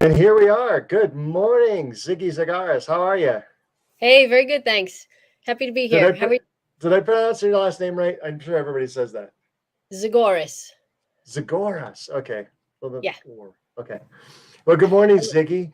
And here we are. Good morning, Ziggy Zigouras. How are you? Hey, very good, thanks. Happy to be Did I here. How are you? did I pronounce your last name right? I'm sure everybody says that. Zigouras. Zigouras. Okay. A little bit Yeah. more. Okay. Well, good morning, Ziggy.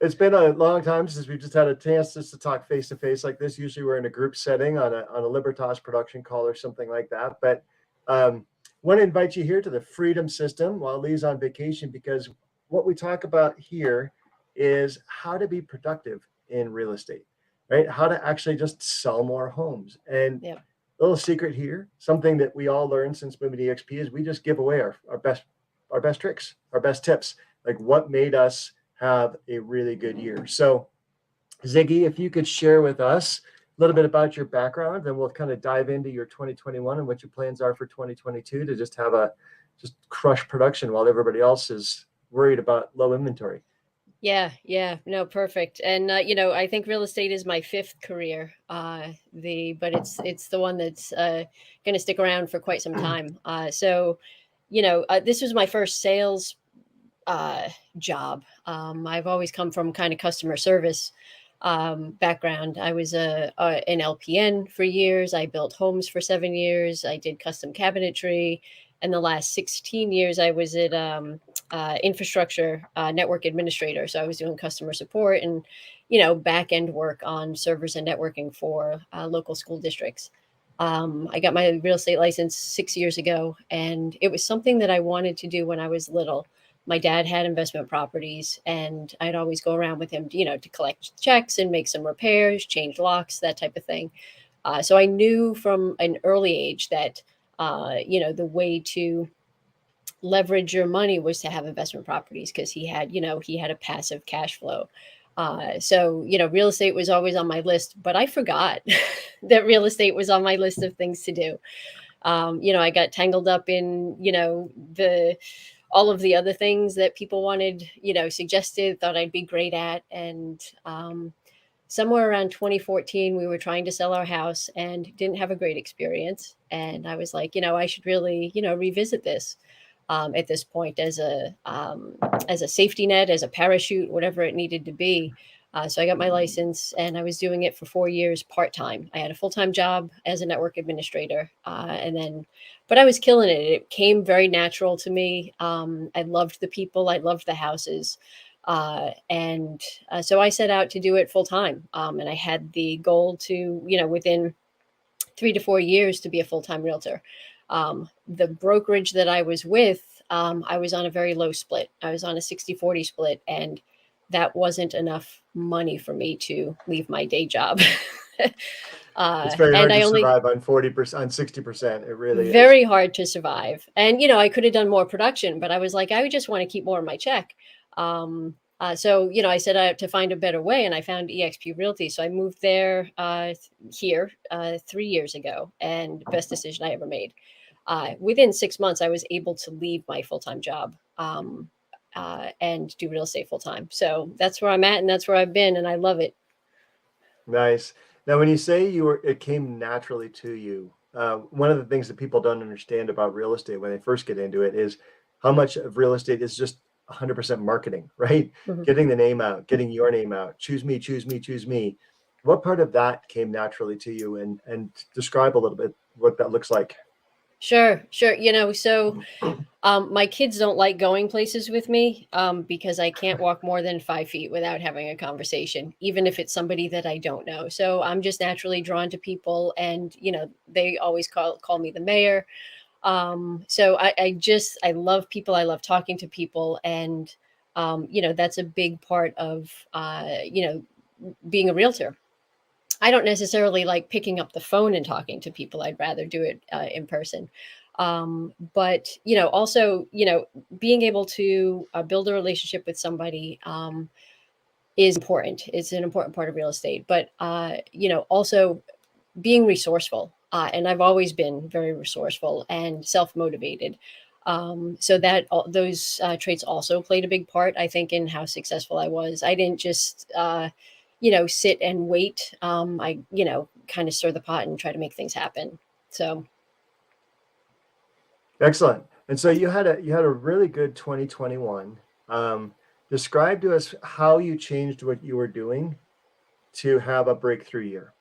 It's been a long time since we've just had a chance just to talk face to face like this. Usually we're in a group setting on a Libertas production call or something like that. But want to invite you here to the Freedom System while Lee's on vacation, because what we talk about here is how to be productive in real estate, right? How to actually just sell more homes. And Yeah. a little secret here, something that we all learned since moving to EXP is we just give away our best tricks, our best tips, like what made us have a really good year. So Ziggy, if you could share with us a little bit about your background, then we'll kind of dive into your 2021 and what your plans are for 2022 to just have just crush production while everybody else is worried about low inventory. Yeah. No, perfect. And I think real estate is my fifth career. But it's the one that's going to stick around for quite some time. This was my first sales job. I've always come from kind of customer service background. I was an LPN for years. I built homes for 7 years. I did custom cabinetry. And the last 16 years, I was at infrastructure network administrator. So I was doing customer support and, back end work on servers and networking for local school districts. I got my real estate license 6 years ago, and it was something that I wanted to do when I was little. My dad had investment properties, and I'd always go around with him, to collect checks and make some repairs, change locks, that type of thing. So I knew from an early age that, the way to leverage your money was to have investment properties because he had a passive cash flow. Real estate was always on my list, but I forgot that real estate was on my list of things to do. I got tangled up in, the all of the other things that people wanted, suggested, thought I'd be great at. And somewhere around 2014, we were trying to sell our house and didn't have a great experience. And I was like, I should really, revisit this at this point as a safety net, as a parachute, whatever it needed to be. So I got my license, and I was doing it for 4 years part-time. I had a full-time job as a network administrator. But I was killing it. It came very natural to me. I loved the people. I loved the houses. So I set out to do it full-time. And I had the goal to, within 3 to 4 years to be a full-time realtor. The brokerage that I was with, I was on a very low split. I was on a 60-40 split, and that wasn't enough money for me to leave my day job. It's very hard to survive on 40%, on 60%. It really is. Very hard to survive. And, I could have done more production, but I was like, I would just want to keep more of my check. I set out to find a better way, and I found eXp Realty. So I moved there here 3 years ago, and best decision I ever made. Within 6 months, I was able to leave my full-time job and do real estate full-time. So that's where I'm at, and that's where I've been, and I love it. Nice. Now, when you say it came naturally to you, one of the things that people don't understand about real estate when they first get into it is how much of real estate is just 100% marketing, right? Mm-hmm. Getting the name out, getting your name out, choose me, choose me, choose me. What part of that came naturally to you, and describe a little bit what that looks like? Sure. My kids don't like going places with me because I can't walk more than 5 feet without having a conversation, even if it's somebody that I don't know. So I'm just naturally drawn to people, and they always call me the mayor. I love people. I love talking to people, and that's a big part of being a realtor. I don't necessarily like picking up the phone and talking to people. I'd rather do it in person. But also, being able to build a relationship with somebody is important. It's an important part of real estate. But also being resourceful. And I've always been very resourceful and self-motivated. So that those traits also played a big part, I think, in how successful I was. I didn't just sit and wait. I kind of stir the pot and try to make things happen. So excellent. And so you had a really good 2021. Describe to us how you changed what you were doing to have a breakthrough year.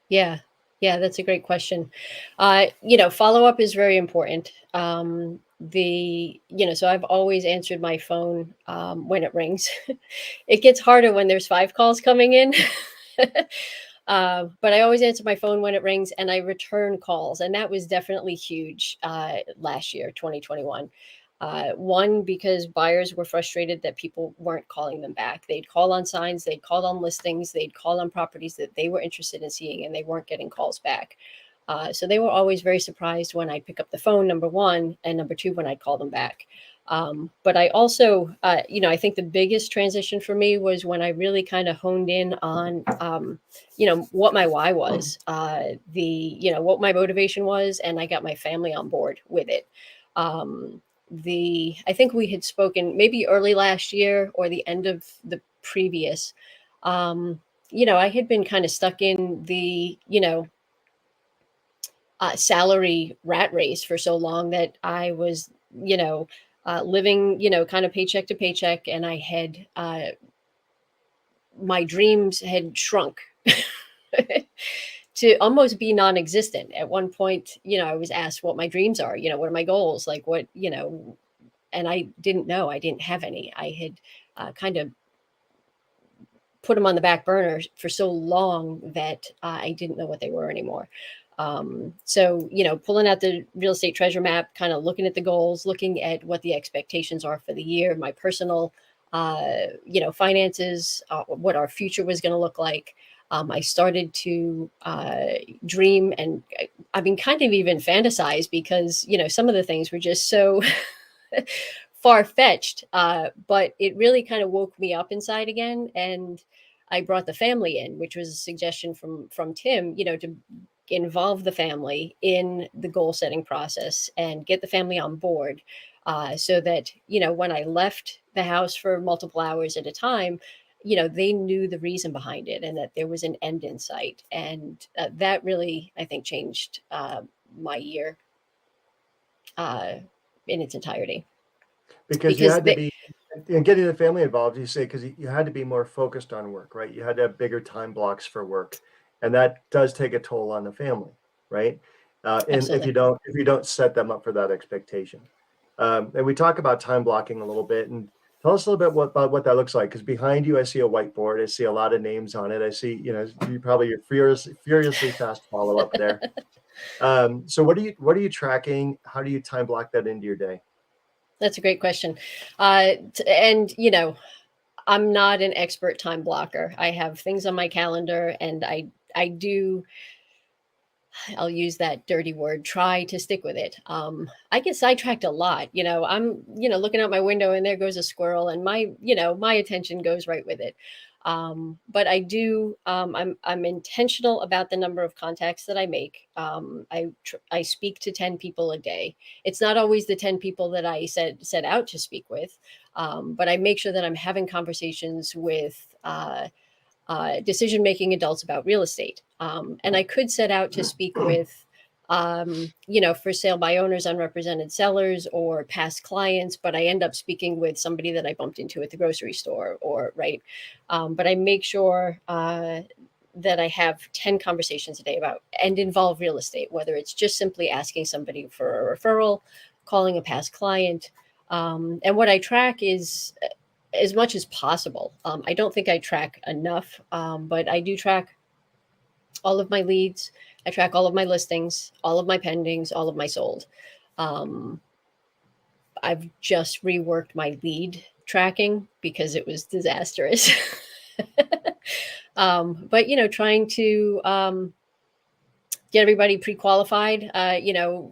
Yeah. Yeah, that's a great question. Follow up is very important. So I've always answered my phone when it rings. It gets harder when there's 5 calls coming in. But I always answer my phone when it rings and I return calls. And that was definitely huge last year, 2021. One, because buyers were frustrated that people weren't calling them back. They'd call on signs, they'd call on listings, they'd call on properties that they were interested in seeing, and they weren't getting calls back. So they were always very surprised when I'd pick up the phone, number one, and number two, when I'd call them back. But I also, I think the biggest transition for me was when I really kind of honed in on, what my why was, what my motivation was, and I got my family on board with it. I think we had spoken maybe early last year or the end of the previous. I had been kind of stuck in the, salary rat race for so long that I was, living, kind of paycheck to paycheck, and I had my dreams had shrunk to almost be non-existent. At one point, I was asked what my dreams are, what are my goals, like what, and I didn't know. I didn't have any. I had kind of put them on the back burner for so long that I didn't know what they were anymore. So, pulling out the real estate treasure map, kind of looking at the goals, looking at what the expectations are for the year, my personal, finances, what our future was going to look like. I started to dream, and I mean, kind of even fantasize, because, some of the things were just so far-fetched, but it really kind of woke me up inside again. And I brought the family in, which was a suggestion from Tim, to involve the family in the goal setting process and get the family on board, so that, when I left the house for multiple hours at a time, they knew the reason behind it and that there was an end in sight. And that really, I think, changed my year in its entirety. Because you had to be, and getting the family involved, you say, because you had to be more focused on work, right? You had to have bigger time blocks for work, and that does take a toll on the family, right? And if you don't set them up for that expectation. And we talk about time blocking a little bit, and tell us a little bit about what that looks like. Because behind you, I see a whiteboard. I see a lot of names on it. I see, you probably your furiously fast follow up there. So what are you tracking? How do you time block that into your day? That's a great question. And, I'm not an expert time blocker. I have things on my calendar, and I do, I'll use that dirty word, try to stick with it. I get sidetracked a lot. I'm, looking out my window and there goes a squirrel, and my attention goes right with it. But I do, I'm intentional about the number of contacts that I make. I speak to 10 people a day. It's not always the 10 people that I set out to speak with. But I make sure that I'm having conversations with, decision-making adults about real estate. And I could set out to speak with, for sale by owners, unrepresented sellers, or past clients, but I end up speaking with somebody that I bumped into at the grocery store, or right. But I make sure that I have 10 conversations a day about and involve real estate, whether it's just simply asking somebody for a referral, calling a past client. And what I track is as much as possible. I don't think I track enough, but I do track all of my leads. I track all of my listings, all of my pendings, all of my sold. I've just reworked my lead tracking because it was disastrous. But trying to get everybody pre-qualified,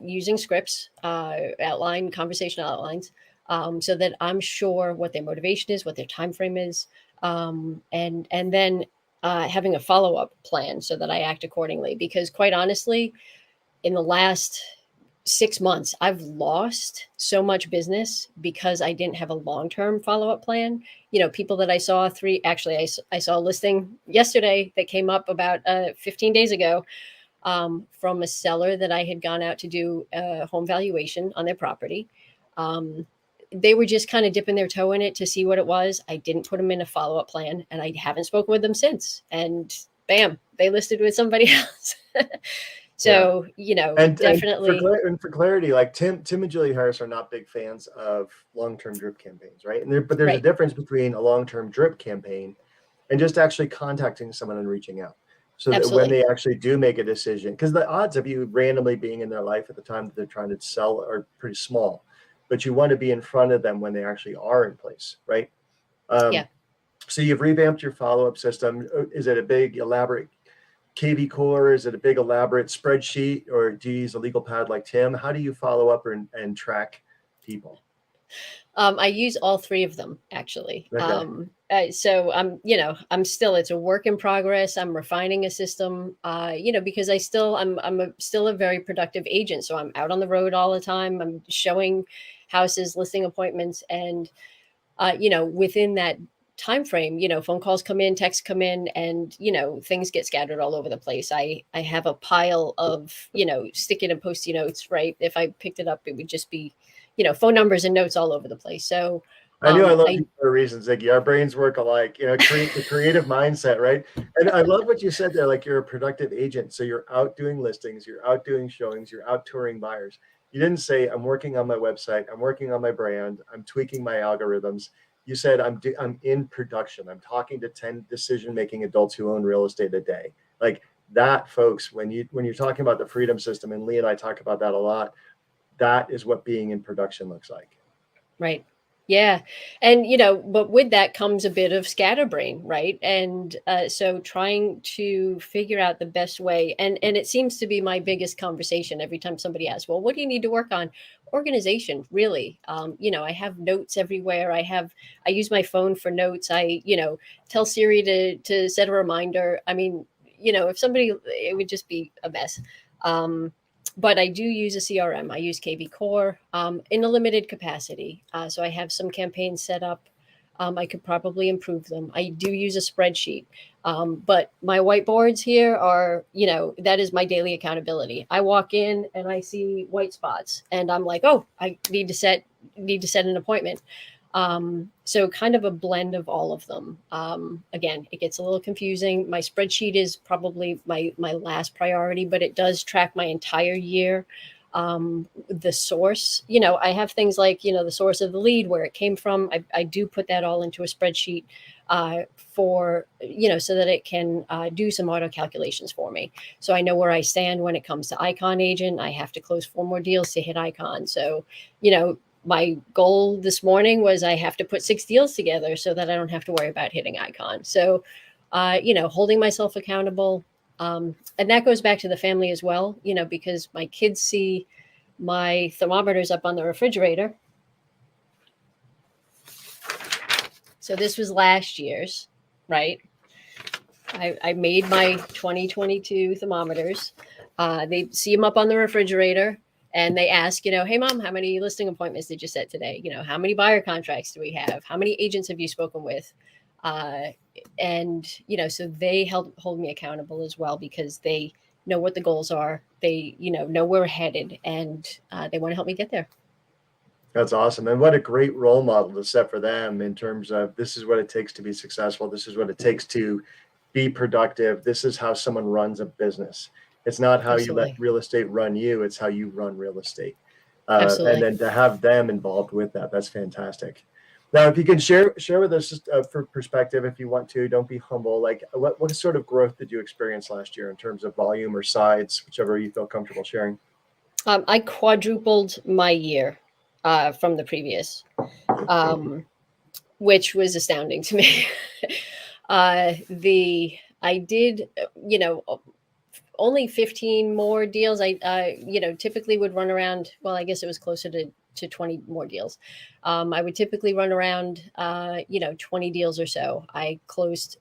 using scripts, conversational outlines, so that I'm sure what their motivation is, what their time frame is, and then having a follow-up plan so that I act accordingly. Because quite honestly, in the last 6 months, I've lost so much business because I didn't have a long-term follow-up plan. People that I saw I saw a listing yesterday that came up about 15 days ago, from a seller that I had gone out to do a home valuation on their property. they were just kind of dipping their toe in it to see what it was. I didn't put them in a follow-up plan, and I haven't spoken with them since. And bam, they listed with somebody else. So, definitely. And for clarity, like Tim and Julie Harris are not big fans of long-term drip campaigns, right? But there's a difference between a long-term drip campaign and just actually contacting someone and reaching out. So that when they actually do make a decision, because the odds of you randomly being in their life at the time that they're trying to sell are pretty small, but you want to be in front of them when they actually are in place, right? So you've revamped your follow-up system. Is it a big, elaborate KV core? Is it a big, elaborate spreadsheet, or do you use a legal pad like Tim? How do you follow up and track people? I use all three of them, actually. Okay. So I'm still, it's a work in progress. I'm refining a system, because I'm still a very productive agent. So I'm out on the road all the time. I'm showing houses, listing appointments, and, within that time frame, phone calls come in, texts come in, and, things get scattered all over the place. I have a pile of, stick-it and post-it notes, right? If I picked it up, it would just be, phone numbers and notes all over the place. So I knew I love you for a reason, Ziggy. Our brains work alike, create the creative mindset, right? And I love what you said there, like you're a productive agent. So you're out doing listings, you're out doing showings, you're out touring buyers. You didn't say, I'm working on my website, I'm working on my brand, I'm tweaking my algorithms. You said, I'm in production. I'm talking to 10 decision-making adults who own real estate a day. Like that, folks, when you're talking about the freedom system, and Lee and I talk about that a lot, that is what being in production looks like. Right. Yeah. And, but with that comes a bit of scatterbrain, right? And so trying to figure out the best way. And it seems to be my biggest conversation every time somebody asks, well, what do you need to work on? Organization, really. I have notes everywhere. I use my phone for notes. I, tell Siri to set a reminder. I mean, if somebody, it would just be a mess. But I do use a CRM. I use KV Core in a limited capacity. So I have some campaigns set up. I could probably improve them. I do use a spreadsheet. But my whiteboards here are, that is my daily accountability. I walk in and I see white spots and I'm like, oh, I need to set an appointment. So kind of a blend of all of them. Again, it gets a little confusing. My spreadsheet is probably my last priority, but it does track my entire year. The source, I have things like, the source of the lead, where it came from. I do put that all into a spreadsheet for, so that it can do some auto calculations for me. So I know where I stand when it comes to Icon Agent. I have to close 4 more deals to hit Icon. So, my goal this morning was I have to put 6 deals together so that I don't have to worry about hitting Icon. So, holding myself accountable. And that goes back to the family as well, because my kids see my thermometers up on the refrigerator. So this was last year's, right? I made my 2022 thermometers. They see them up on the refrigerator. And they ask, hey, Mom, how many listing appointments did you set today? How many buyer contracts do we have? How many agents have you spoken with? And, so they hold me accountable as well, because they know what the goals are. They, know where we're headed, and they want to help me get there. That's awesome. And what a great role model to set for them in terms of, this is what it takes to be successful. This is what it takes to be productive. This is how someone runs a business. It's not how you let real estate run you. It's how you run real estate. And then to have them involved with that, that's fantastic. Now, if you can share with us, just for perspective, if you want to, don't be humble. Like what sort of growth did you experience last year in terms of volume or sides, whichever you feel comfortable sharing? I quadrupled my year from the previous, which was astounding to me. I did, only 15 more deals. I typically would run around, well, I guess it was closer to 20 more deals. I would typically run around, 20 deals or so. I closed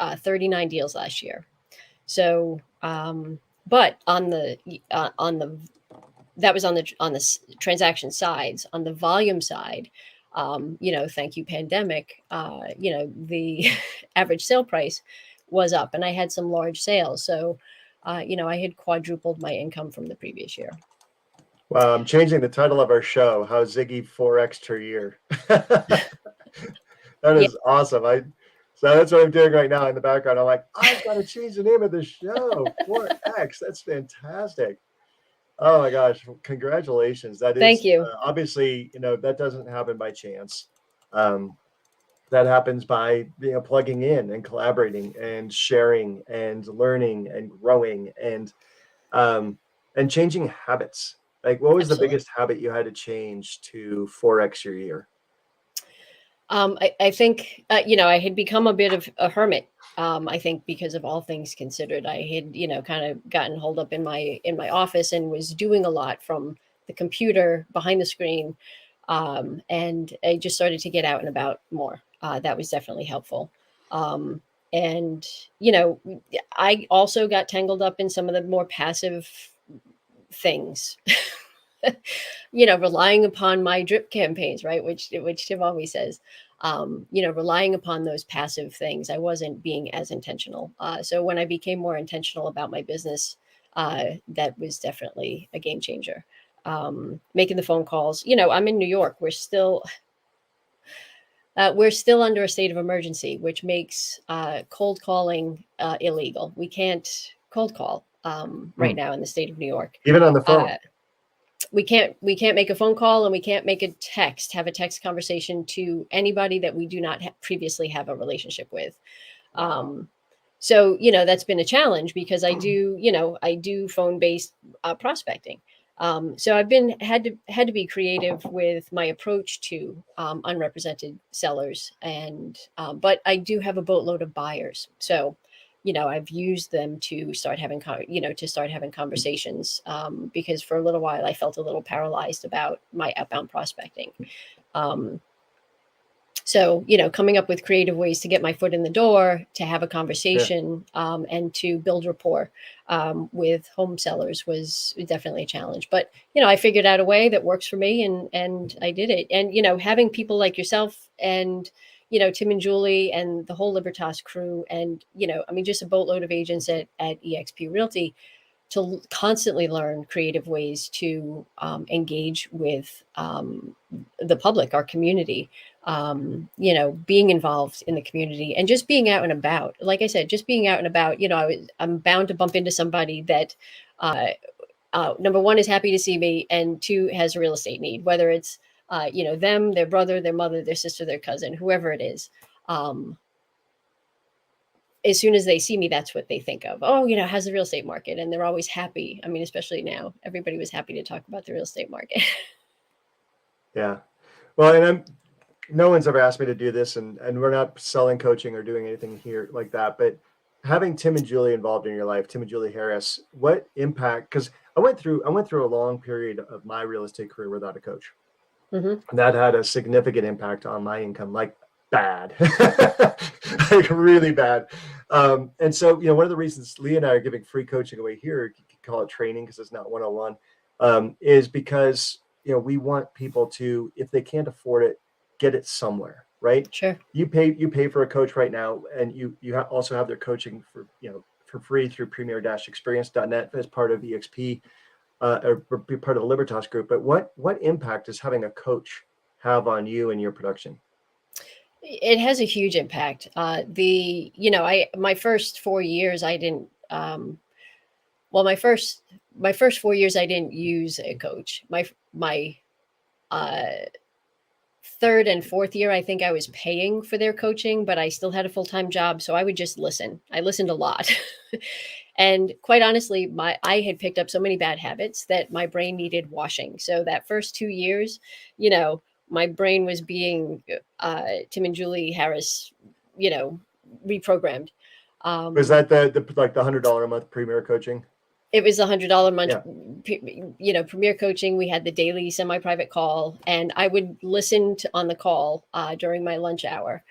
39 deals last year. So, but that was on the transaction sides. On the volume side, thank you, pandemic, the average sale price was up, and I had some large sales. So, I had quadrupled my income from the previous year. Well, I'm changing the title of our show, How Ziggy 4x'd her year. That Yeah. is awesome. So that's what I'm doing right now in the background. I'm like, I've got to change the name of the show, 4X. That's fantastic. Oh my gosh, congratulations. That Thank is you. obviously, that doesn't happen by chance. That happens by plugging in and collaborating and sharing and learning and growing and changing habits. Like, what was the Absolutely. biggest habit you had to change to 4x your year? I think, I had become a bit of a hermit. I think because of all things considered, I had, kind of gotten holed up in my office and was doing a lot from the computer behind the screen. And I just started to get out and about more. That was definitely helpful. Um, and, you know, I also got tangled up in some of the more passive things. Relying upon my drip campaigns, right? Which Tim always says, relying upon those passive things. I wasn't being as intentional. So when I became more intentional about my business, that was definitely a game changer. Making the phone calls. I'm in New York. We're still under a state of emergency, which makes cold calling illegal. We can't cold call right now in the state of New York. Even on the phone. We can't make a phone call, and we can't make have a text conversation to anybody that we do not previously have a relationship with. So that's been a challenge because I do phone based prospecting. So I've had to be creative with my approach to unrepresented sellers, and but I do have a boatload of buyers. So I've used them to start having conversations, because for a little while I felt a little paralyzed about my outbound prospecting. Um, so coming up with creative ways to get my foot in the door, to have a Yeah. conversation, and to build rapport with home sellers was definitely a challenge. But I figured out a way that works for me, and I did it. And having people like yourself and Tim and Julie and the whole Libertas crew, and just a boatload of agents at EXP Realty, to constantly learn creative ways to engage with the public, our community, being involved in the community, and just being out and about. Like I said, just being out and about. I'm bound to bump into somebody that, number one, is happy to see me, and two, has a real estate need, whether it's them, their brother, their mother, their sister, their cousin, whoever it is. As soon as they see me, that's what they think of. Oh, how's the real estate market? And they're always happy. I mean, especially now, everybody was happy to talk about the real estate market. Yeah. Well, and no one's ever asked me to do this, and we're not selling coaching or doing anything here like that. But having Tim and Julie involved in your life, Tim and Julie Harris, what impact? Because I went through a long period of my real estate career without a coach. Mm-hmm. And that had a significant impact on my income, like bad, like really bad. And so, one of the reasons Lee and I are giving free coaching away here, you can call it training because it's not 101, is because, we want people to, if they can't afford it, get it somewhere, right? Sure. You pay for a coach right now, and you also have their coaching for free through premier-experience.net as part of EXP, or be part of the Libertas group. But what impact does having a coach have on you and your production? It has a huge impact. My first 4 years, I didn't. My first 4 years, I didn't use a coach. My uh, third and fourth year, I think I was paying for their coaching, but I still had a full-time job, so I would just listen. I listened a lot. And quite honestly, I had picked up so many bad habits that my brain needed washing. So that first 2 years, my brain was being Tim and Julie Harris, reprogrammed. Was that the like the $100 a month premier coaching? It was $100 a month, Yeah. premier coaching. We had the daily semi-private call, and I would listen on the call during my lunch hour.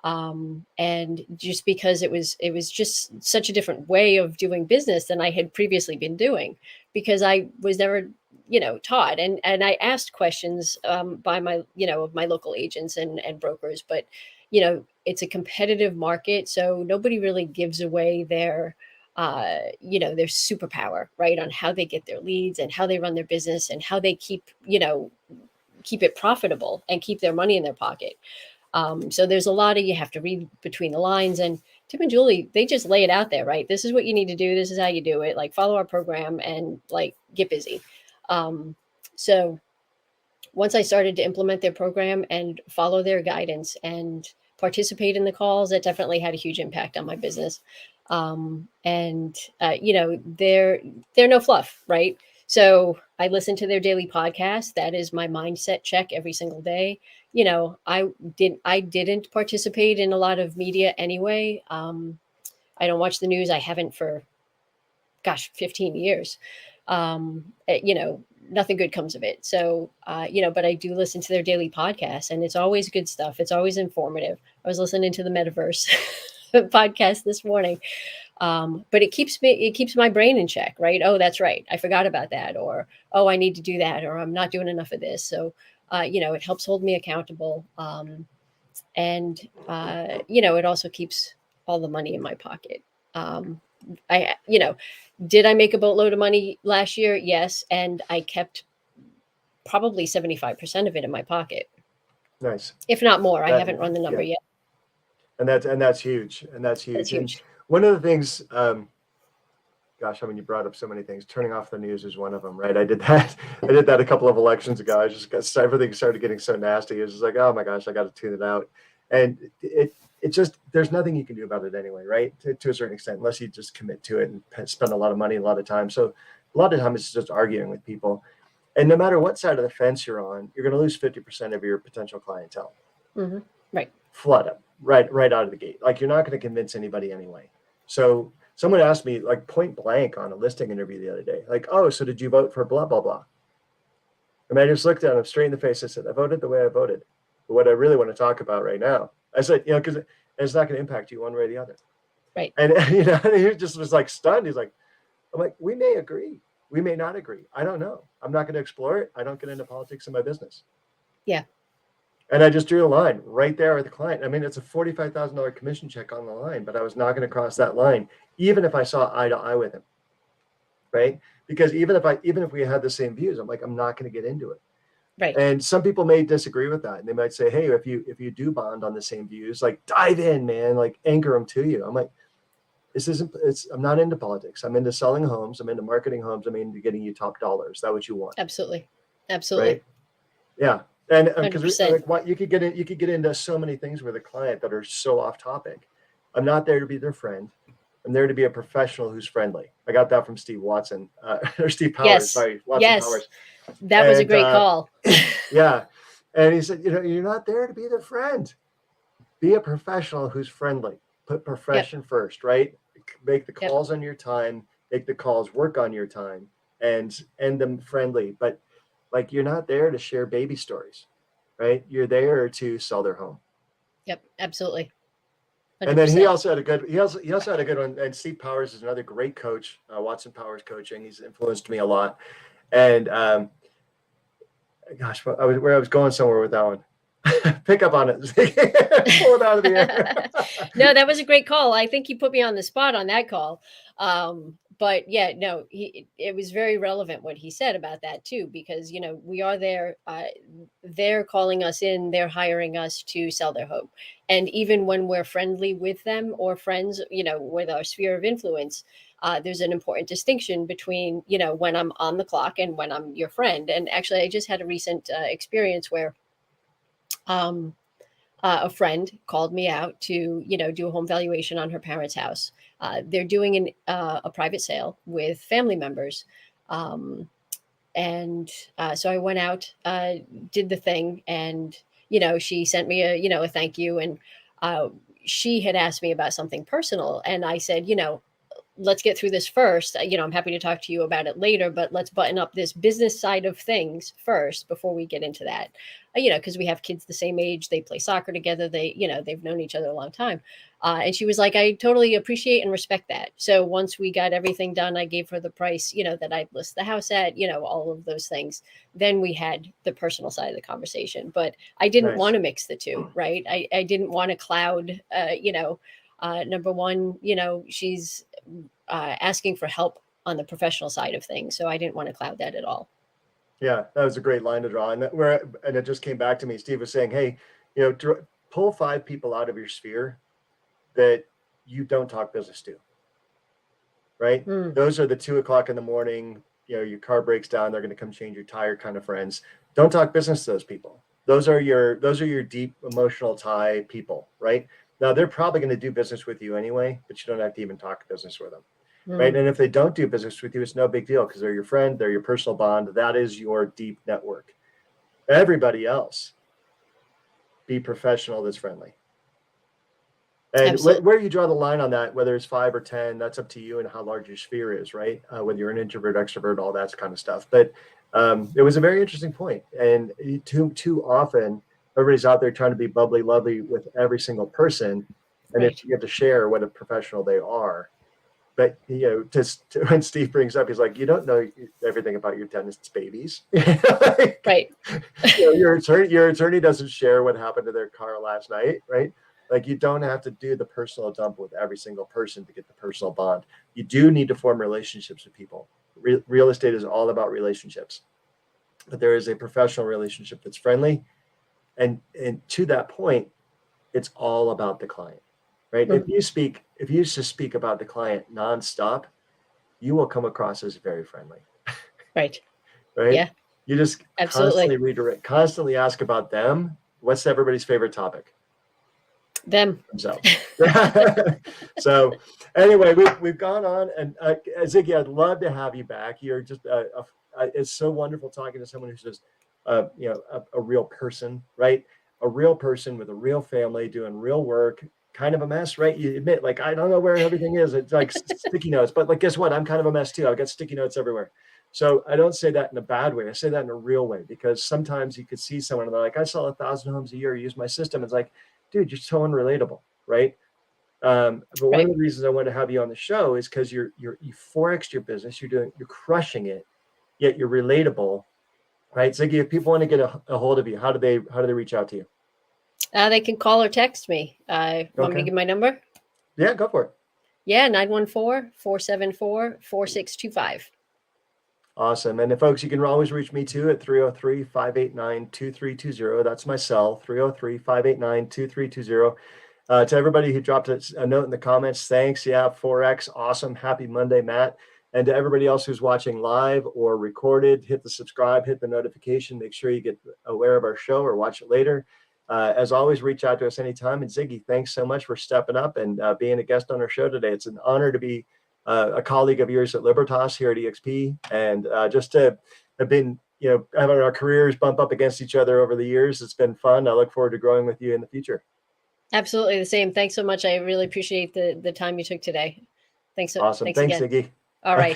And just because it was just such a different way of doing business than I had previously been doing, because I was never, taught. And I asked questions by of my local agents and brokers, but it's a competitive market, so nobody really gives away their their superpower, right, on how they get their leads and how they run their business and how they keep it profitable and keep their money in their pocket. So there's a lot of, you have to read between the lines, and Tim and Julie, they just lay it out there, right? This is what you need to do. This is how you do it. Like, follow our program and like get busy. So once I started to implement their program and follow their guidance and participate in the calls, that definitely had a huge impact on my business. And they're no fluff, right? So I listen to their daily podcast. That is my mindset check every single day. I didn't participate in a lot of media anyway. I don't watch the news. I haven't for 15 years. Nothing good comes of it. So, but I do listen to their daily podcast, and it's always good stuff. It's always informative. I was listening to the Metaverse podcast this morning. But it keeps my brain in check, right? Oh, that's right, I forgot about that. Or, oh, I need to do that. Or, I'm not doing enough of this. So, it helps hold me accountable. And it also keeps all the money in my pocket. Did I make a boatload of money last year? Yes. And I kept probably 75% of it in my pocket. Nice. If not more. I haven't run the number yet. And that's huge. And that's huge. And one of the things, you brought up so many things. Turning off the news is one of them, right? I did that a couple of elections ago. I just everything started getting so nasty. It was just like, oh my gosh, I got to tune it out. And it just, there's nothing you can do about it anyway, right? To a certain extent, unless you just commit to it and spend a lot of money, a lot of time. So a lot of time it's just arguing with people. And no matter what side of the fence you're on, you're going to lose 50% of your potential clientele. Mm-hmm. Right. Flood them right out of the gate. Like, you're not going to convince anybody anyway. So someone asked me, like, point blank on a listing interview the other day, like, oh, so did you vote for blah, blah, blah? And I just looked at him straight in the face. I said, I voted the way I voted. But what I really want to talk about right now, I said, because it's not going to impact you one way or the other. Right. And, and he just was like stunned. He's like, I'm like, we may agree. We may not agree. I don't know. I'm not going to explore it. I don't get into politics in my business. Yeah. And I just drew a line right there with the client. I mean, it's a $45,000 commission check on the line, but I was not going to cross that line, even if I saw eye to eye with him. Right. Because even if we had the same views, I'm like, I'm not going to get into it. Right. And some people may disagree with that. And they might say, hey, if you do bond on the same views, like, dive in, man, like, anchor them to you. I'm like, I'm not into politics. I'm into selling homes. I'm into marketing homes. I'm into getting you top dollar. Is that what you want? Absolutely. Right? Yeah. And because like, you could get into so many things with a client that are so off topic. I'm not there to be their friend. I'm there to be a professional who's friendly. I got that from Steve Watson or Steve Powers. Yes. Sorry, Watson yes. Powers. That was a great call. Yeah. And he said, you're not there to be their friend. Be a professional who's friendly. Put profession first, right? Make the calls on your time, make the calls work on your time, and end them friendly. But like, you're not there to share baby stories, right? You're there to sell their home. Yep, absolutely. 100%. And then he also had a good one. And Steve Powers is another great coach, Watson Powers Coaching. He's influenced me a lot. And where I was going somewhere with that one. Pick up on it. Pull it out of the air. No, that was a great call. I think he put me on the spot on that call. But yeah, no, it was very relevant what he said about that too, because, we are there, they're calling us in, they're hiring us to sell their home. And even when we're friendly with them or friends, with our sphere of influence, there's an important distinction between, when I'm on the clock and when I'm your friend. And actually, I just had a recent experience where a friend called me out to, do a home valuation on her parents' house. They're doing a private sale with family members. So I went out, did the thing, and, she sent me a thank you. And she had asked me about something personal. And I said, let's get through this first. I'm happy to talk to you about it later, but let's button up this business side of things first before we get into that. Because we have kids the same age, they play soccer together, they've known each other a long time. And she was like, I totally appreciate and respect that. So once we got everything done, I gave her the price, that I'd list the house at, all of those things. Then we had the personal side of the conversation, but I didn't want to mix the two, right? I didn't want to cloud, number one, she's asking for help on the professional side of things. So I didn't want to cloud that at all. Yeah, that was a great line to draw. And and it just came back to me. Steve was saying, hey, pull 5 people out of your sphere that you don't talk business to, right? Those are the 2 o'clock in the morning, your car breaks down, they're going to come change your tire kind of friends. Don't talk business to those people. Those are your deep emotional tie people, right? Now they're probably going to do business with you anyway, but you don't have to even talk business with them. Right. And if they don't do business with you, it's no big deal because they're your friend, they're your personal bond. That is your deep network. Everybody else, be professional that's friendly. And where you draw the line on that, whether it's 5 or 10, that's up to you and how large your sphere is, right? Whether you're an introvert, extrovert, all that kind of stuff. But it was a very interesting point. And too often, everybody's out there trying to be bubbly, lovely with every single person. And if you get to share what a professional they are. But, when Steve brings up, he's like, you don't know everything about your dentist's babies. Right. Your attorney doesn't share what happened to their car last night, right? Like you don't have to do the personal dump with every single person to get the personal bond. You do need to form relationships with people. Real estate is all about relationships. But there is a professional relationship that's friendly. And to that point, it's all about the client. Right. If you used to speak about the client nonstop, you will come across as very friendly. Right. Right. Yeah. You just Absolutely. constantly ask about them. What's everybody's favorite topic? Them. Themselves. So anyway, we've gone on, and Ziggy, I'd love to have you back. You're just it's so wonderful talking to someone who's just a real person, right? A real person with a real family doing real work. Kind of a mess, right? You admit, like, I don't know where everything is. It's like sticky notes, but like, guess what? I'm kind of a mess too. I've got sticky notes everywhere. So I don't say that in a bad way. I say that in a real way, because sometimes you could see someone and they're like, I sell 1,000 homes a year, use my system. It's like, dude, you're so unrelatable, right? But one of the reasons I wanted to have you on the show is because you 4x'd your business. You're crushing it, yet you're relatable, right? Ziggy, if people want to get a hold of you, how do they reach out to you? They can call or text me. Want me to give my number? Yeah, go for it. Yeah, 914-474-4625. Awesome. And folks, you can always reach me too at 303-589-2320. That's my cell, 303-589-2320. To everybody who dropped a note in the comments, thanks. Yeah, 4X, awesome. Happy Monday, Matt. And to everybody else who's watching live or recorded, hit the subscribe, hit the notification. Make sure you get aware of our show or watch it later. As always, reach out to us anytime. And Ziggy, thanks so much for stepping up and being a guest on our show today. It's an honor to be a colleague of yours at Libertas here at EXP, and just to have been, having our careers bump up against each other over the years. It's been fun. I look forward to growing with you in the future. Absolutely the same. Thanks so much. I really appreciate the time you took today. Thanks. Awesome. Thanks again. Ziggy. All right.